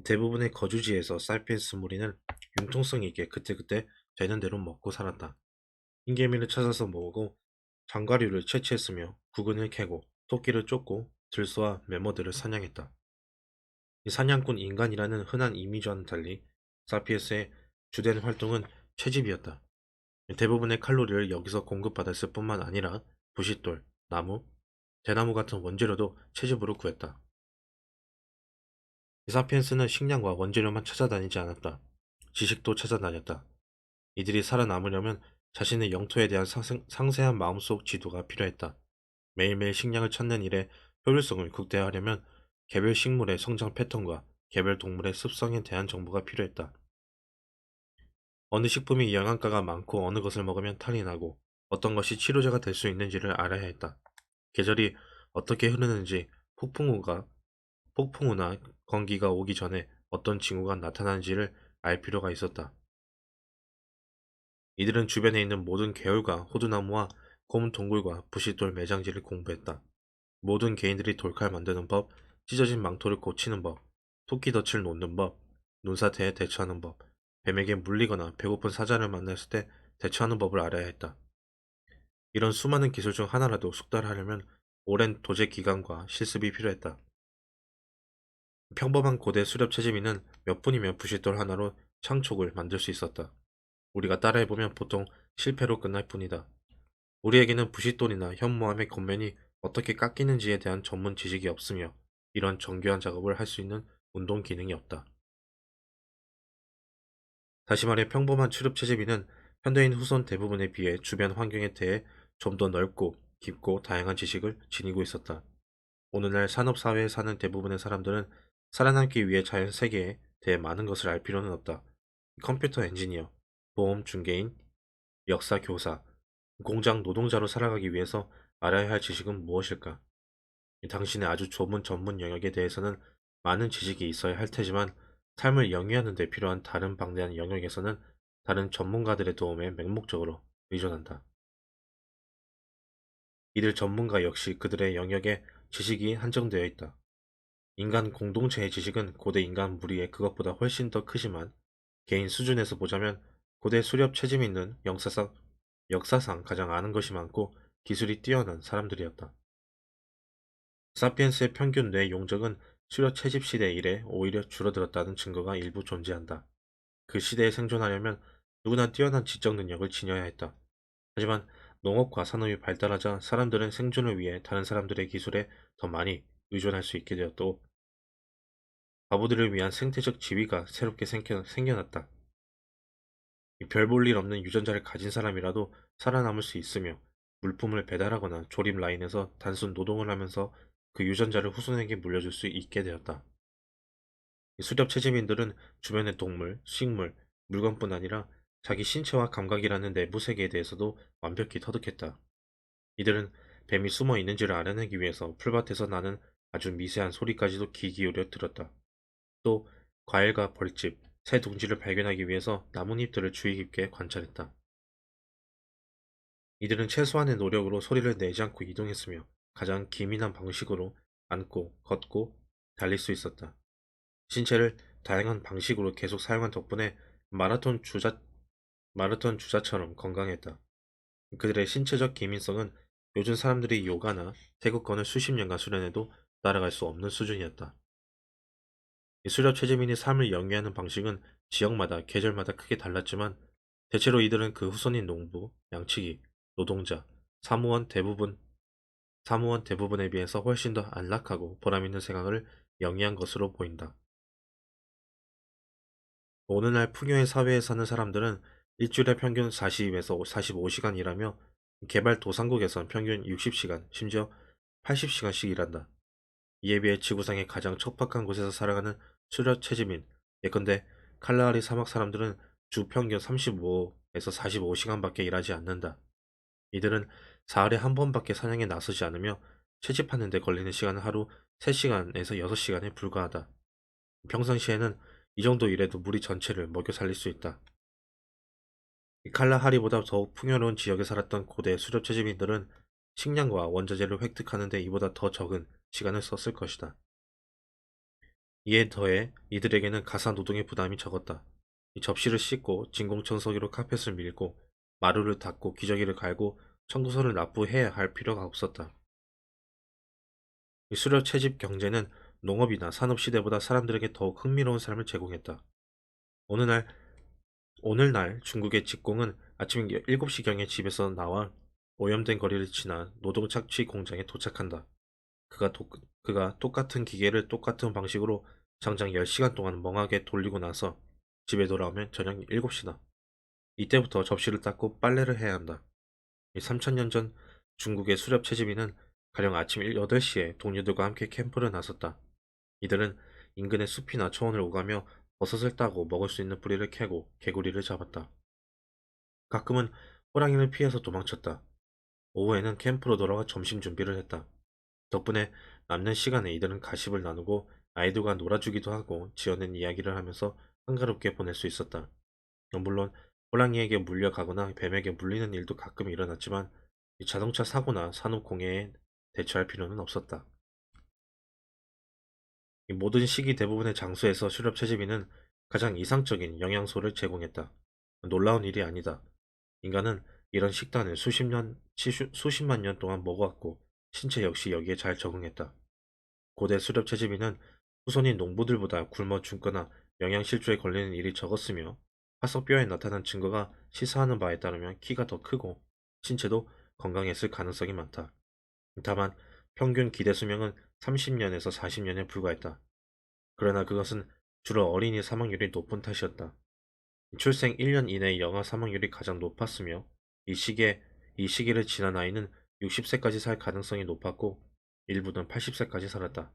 대부분의 거주지에서 사피엔스 무리는 융통성 있게 그때그때 되는 대로 먹고 살았다. 흰개미를 찾아서 모으고 장과류를 채취했으며 구근을 캐고 토끼를 쫓고 들소와 메머드를 사냥했다. 이 사냥꾼 인간이라는 흔한 이미지와는 달리 사피엔스의 주된 활동은 채집이었다. 대부분의 칼로리를 여기서 공급받았을 뿐만 아니라 부싯돌, 나무, 대나무 같은 원재료도 채집으로 구했다. 이 사피엔스는 식량과 원재료만 찾아다니지 않았다. 지식도 찾아다녔다. 이들이 살아남으려면 자신의 영토에 대한 상세한 마음속 지도가 필요했다. 매일매일 식량을 찾는 일의 효율성을 극대화하려면 개별 식물의 성장 패턴과 개별 동물의 습성에 대한 정보가 필요했다. 어느 식품이 영양가가 많고 어느 것을 먹으면 탈이 나고 어떤 것이 치료제가 될 수 있는지를 알아야 했다. 계절이 어떻게 흐르는지 폭풍우나 건기가 오기 전에 어떤 징후가 나타나는지를 알 필요가 있었다. 이들은 주변에 있는 모든 계열과 호두나무와 고문 동굴과 부싯돌 매장지를 공부했다. 모든 개인들이 돌칼 만드는 법, 찢어진 망토를 고치는 법, 토끼 덫을 놓는 법, 눈사태에 대처하는 법, 뱀에게 물리거나 배고픈 사자를 만났을 때 대처하는 법을 알아야 했다. 이런 수많은 기술 중 하나라도 숙달하려면 오랜 도제 기간과 실습이 필요했다. 평범한 고대 수렵 채집인은 몇 분이면 부싯돌 하나로 창촉을 만들 수 있었다. 우리가 따라해보면 보통 실패로 끝날 뿐이다. 우리에게는 부싯돌이나 현무암의 겉면이 어떻게 깎이는지에 대한 전문 지식이 없으며 이런 정교한 작업을 할 수 있는 운동 기능이 없다. 다시 말해 평범한 추렵 채집인은 현대인 후손 대부분에 비해 주변 환경에 대해 좀 더 넓고 깊고 다양한 지식을 지니고 있었다. 오늘날 산업사회에 사는 대부분의 사람들은 살아남기 위해 자연 세계에 대해 많은 것을 알 필요는 없다. 컴퓨터 엔지니어, 보험 중개인, 역사 교사, 공장 노동자로 살아가기 위해서 알아야 할 지식은 무엇일까? 당신의 아주 좁은 전문 영역에 대해서는 많은 지식이 있어야 할 테지만 삶을 영위하는 데 필요한 다른 방대한 영역에서는 다른 전문가들의 도움에 맹목적으로 의존한다. 이들 전문가 역시 그들의 영역에 지식이 한정되어 있다. 인간 공동체의 지식은 고대 인간 무리의 그것보다 훨씬 더 크지만 개인 수준에서 보자면 고대 수렵 채집인은 역사상 가장 아는 것이 많고 기술이 뛰어난 사람들이었다. 사피엔스의 평균 뇌 용적은 수렵 채집 시대 이래 오히려 줄어들었다는 증거가 일부 존재한다. 그 시대에 생존하려면 누구나 뛰어난 지적 능력을 지녀야 했다. 하지만 농업과 산업이 발달하자 사람들은 생존을 위해 다른 사람들의 기술에 더 많이 의존할 수 있게 되었고 바보들을 위한 생태적 지위가 새롭게 생겨났다. 별 볼 일 없는 유전자를 가진 사람이라도 살아남을 수 있으며 물품을 배달하거나 조립 라인에서 단순 노동을 하면서 그 유전자를 후손에게 물려줄 수 있게 되었다. 수렵 채집인들은 주변의 동물, 식물, 물건뿐 아니라 자기 신체와 감각이라는 내부 세계에 대해서도 완벽히 터득했다. 이들은 뱀이 숨어 있는지를 알아내기 위해서 풀밭에서 나는 아주 미세한 소리까지도 귀 기울여 들었다. 또 과일과 벌집, 새 둥지를 발견하기 위해서 나뭇잎들을 주의 깊게 관찰했다. 이들은 최소한의 노력으로 소리를 내지 않고 이동했으며 가장 기민한 방식으로 앉고, 걷고, 달릴 수 있었다. 신체를 다양한 방식으로 계속 사용한 덕분에 마라톤 주자처럼 건강했다. 그들의 신체적 기민성은 요즘 사람들이 요가나 태극권을 수십 년간 수련해도 따라갈 수 없는 수준이었다. 이 수렵 최재민이 삶을 영위하는 방식은 지역마다 계절마다 크게 달랐지만 대체로 이들은 그 후손인 농부, 양치기, 노동자, 사무원 대부분 사무원 대부분에 비해서 훨씬 더 안락하고 보람있는 생활을 영위한 것으로 보인다. 오늘날 풍요의 사회에 사는 사람들은 일주일에 평균 40에서 45시간 일하며 개발도상국에선 평균 60시간, 심지어 80시간씩 일한다. 이에 비해 지구상의 가장 척박한 곳에서 살아가는 수렵 채집인, 예컨대 칼라하리 사막 사람들은 주 평균 35에서 45시간밖에 일하지 않는다. 이들은 사흘에 한 번밖에 사냥에 나서지 않으며 채집하는 데 걸리는 시간은 하루 3시간에서 6시간에 불과하다. 평상시에는 이 정도 일해도 무리 전체를 먹여 살릴 수 있다. 이 칼라하리보다 더욱 풍요로운 지역에 살았던 고대 수렵 채집인들은 식량과 원자재를 획득하는 데 이보다 더 적은 시간을 썼을 것이다. 이에 더해 이들에게는 가사 노동의 부담이 적었다. 이 접시를 씻고 진공청소기로 카펫을 밀고 마루를 닦고 기저귀를 갈고 청소를 납부해야 할 필요가 없었다. 이 수료 채집 경제는 농업이나 산업 시대보다 사람들에게 더욱 흥미로운 삶을 제공했다. 어느 날 오늘날 중국의 직공은 아침 7시경에 집에서 나와 오염된 거리를 지나 노동 착취 공장에 도착한다. 그가, 독- 그가 똑같은 기계를 똑같은 방식으로 장장 10시간 동안 멍하게 돌리고 나서 집에 돌아오면 저녁 7시다. 이때부터 접시를 닦고 빨래를 해야 한다. 3000년 전 중국의 수렵 채집인은 가령 아침 8시에 동료들과 함께 캠프를 나섰다. 이들은 인근의 숲이나 초원을 오가며 버섯을 따고 먹을 수 있는 뿌리를 캐고 개구리를 잡았다. 가끔은 호랑이를 피해서 도망쳤다. 오후에는 캠프로 돌아와 점심 준비를 했다. 덕분에 남는 시간에 이들은 가십을 나누고 아이들과 놀아주기도 하고 지어낸 이야기를 하면서 한가롭게 보낼 수 있었다. 물론 호랑이에게 물려가거나 뱀에게 물리는 일도 가끔 일어났지만 이 자동차 사고나 산업공해에 대처할 필요는 없었다. 이 모든 시기 대부분의 장소에서 실업 채집이는 가장 이상적인 영양소를 제공했다. 놀라운 일이 아니다. 인간은 이런 식단을 수십만 년 동안 먹어왔고 신체 역시 여기에 잘 적응했다. 고대 수렵 채집인은 후손인 농부들보다 굶어 죽거나 영양실조에 걸리는 일이 적었으며 화석뼈에 나타난 증거가 시사하는 바에 따르면 키가 더 크고 신체도 건강했을 가능성이 많다. 다만 평균 기대 수명은 30년에서 40년에 불과했다. 그러나 그것은 주로 어린이 사망률이 높은 탓이었다. 출생 1년 이내의 영아 사망률이 가장 높았으며 이 시기에 이 시기를 지난 아이는 60세까지 살 가능성이 높았고 일부는 80세까지 살았다.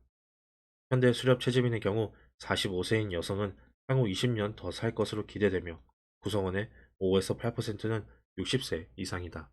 현대 수렵 채집인의 경우 45세인 여성은 향후 20년 더 살 것으로 기대되며 구성원의 5에서 8%는 60세 이상이다.